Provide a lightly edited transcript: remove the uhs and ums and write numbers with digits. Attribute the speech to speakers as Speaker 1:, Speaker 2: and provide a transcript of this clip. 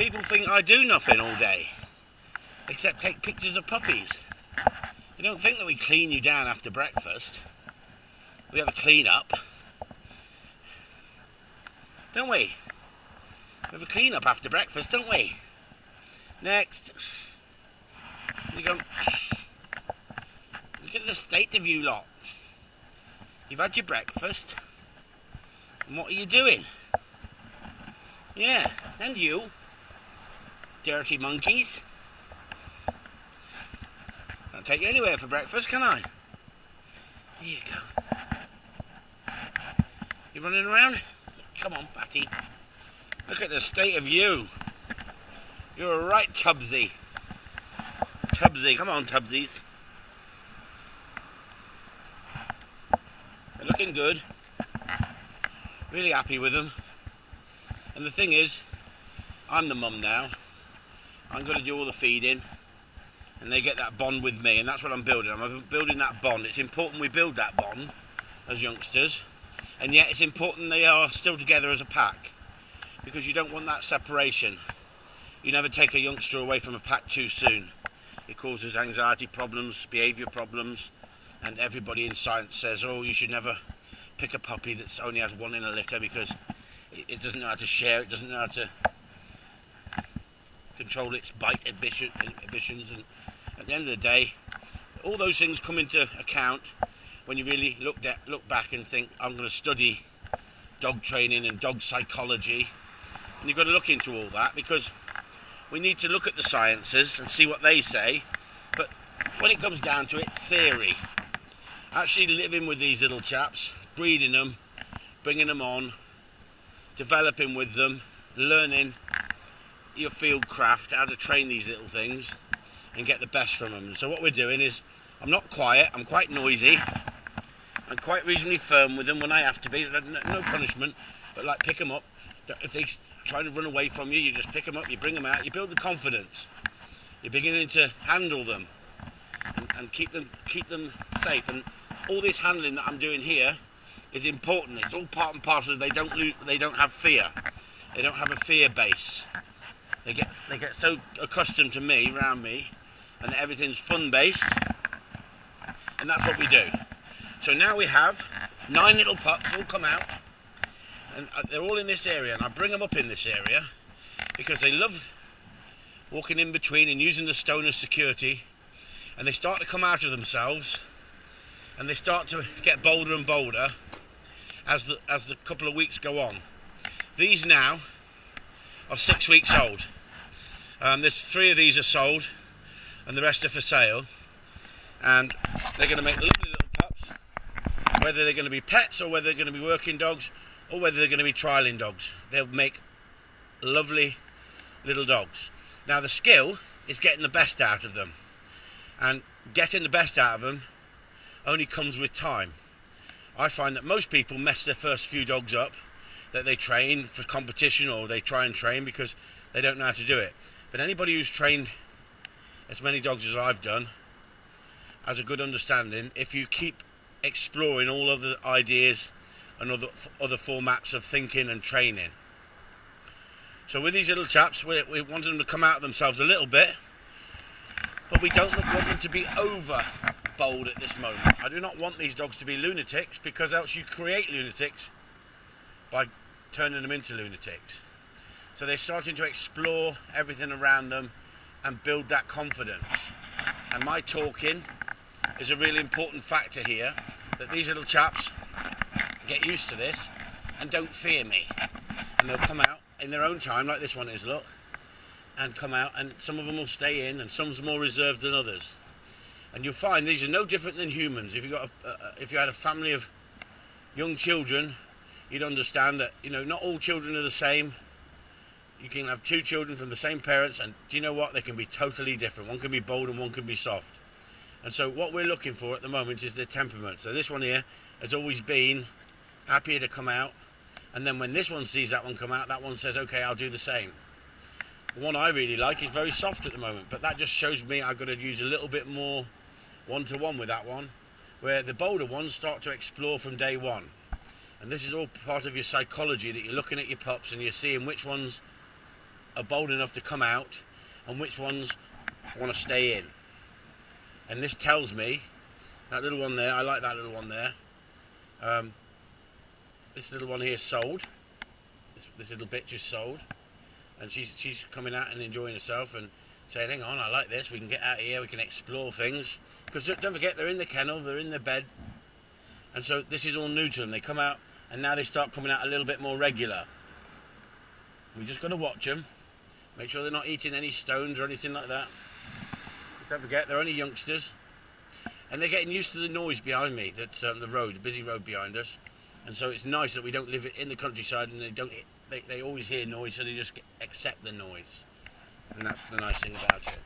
Speaker 1: People think I do nothing all day, except take pictures of puppies. You don't think that we clean you down after breakfast. We have a clean up, don't we? We have a clean up after breakfast, don't we? Next. You go, look at the state of you lot. You've had your breakfast, and what are you doing? Yeah, and you, dirty monkeys. Can't take you anywhere for breakfast, can I? Here you go. You running around? Come on, fatty. Look at the state of you. You're a right Tubsy. Tubsy, come on, Tubsies. They're looking good. Really happy with them. And the thing is, I'm the mum now. I'm going to do all the feeding. And they get that bond with me. And that's what I'm building. I'm building that bond. It's important we build that bond as youngsters. And yet it's important they are still together as a pack. Because you don't want that separation. You never take a youngster away from a pack too soon. It causes anxiety problems, behaviour problems. And everybody in science says, oh, you should never pick a puppy that only has one in a litter because it doesn't know how to share, it doesn't know how to control its bite inhibitions. And at the end of the day, all those things come into account when you really look back and think, I'm going to study dog training and dog psychology. And you've got to look into all that because we need to look at the sciences and see what they say. But when it comes down to it, theory. Actually living with these little chaps, breeding them, bringing them on, developing with them, learning your field craft, how to train these little things and get the best from them. So what we're doing is, I'm not quiet, I'm quite noisy, I'm quite reasonably firm with them when I have to be, no punishment, but like pick them up. If they try to run away from you, you just pick them up, you bring them out, you build the confidence. You're beginning to handle them and keep them safe. And all this handling that I'm doing here is important. It's all part and parcel. They don't have fear. They don't have a fear base. They get so accustomed to me, around me, and that everything's fun based. And that's what we do. So now we have 9 little pups all come out, and they're all in this area. And I bring them up in this area because they love walking in between and using the stone as security. And they start to come out of themselves, and they start to get bolder and bolder as the couple of weeks go on. These now are 6 weeks old. There's 3 of these are sold, and the rest are for sale. And they're going to make lovely little pups, whether they're going to be pets or whether they're going to be working dogs or whether they're going to be trialing dogs. They'll make lovely little dogs. Now the skill is getting the best out of them. And getting the best out of them only comes with time. I find that most people mess their first few dogs up that they train for competition or they try and train because they don't know how to do it. But anybody who's trained as many dogs as I've done has a good understanding if you keep exploring all other ideas and other formats of thinking and training. So with these little chaps, we want them to come out of themselves a little bit, but we don't want them to be over bold at this moment. I do not want these dogs to be lunatics, because else you create lunatics by turning them into lunatics. So they're starting to explore everything around them and build that confidence. And my talking is a really important factor here, that these little chaps get used to this and don't fear me. And they'll come out in their own time, like this one is, look, and come out, and some of them will stay in, and some's more reserved than others. And you'll find these are no different than humans. If you had a family of young children, you'd understand that, not all children are the same. You can have 2 children from the same parents, and do you know what? They can be totally different. One can be bold and one can be soft. And so what we're looking for at the moment is their temperament. So this one here has always been happier to come out, and then when this one sees that one come out, that one says, okay, I'll do the same. The one I really like is very soft at the moment, but that just shows me I've got to use a little bit more one-to-one with that one, where the bolder ones start to explore from day one. And this is all part of your psychology, that you're looking at your pups and you're seeing which ones are bold enough to come out and which ones want to stay in. And this tells me, that little one there, I like that little one there. This little one here sold. This little bitch is sold. And she's coming out and enjoying herself and saying, hang on, I like this, we can get out of here, we can explore things. Because don't forget, they're in the kennel, they're in the bed. And so this is all new to them. They come out and now they start coming out a little bit more regular. We just got to watch them. Make sure they're not eating any stones or anything like that. Don't forget, they're only youngsters. And they're getting used to the noise behind me, that's the road, the busy road behind us. And so it's nice that we don't live in the countryside and they always hear noise, so they just accept the noise. And that's the nice thing about it.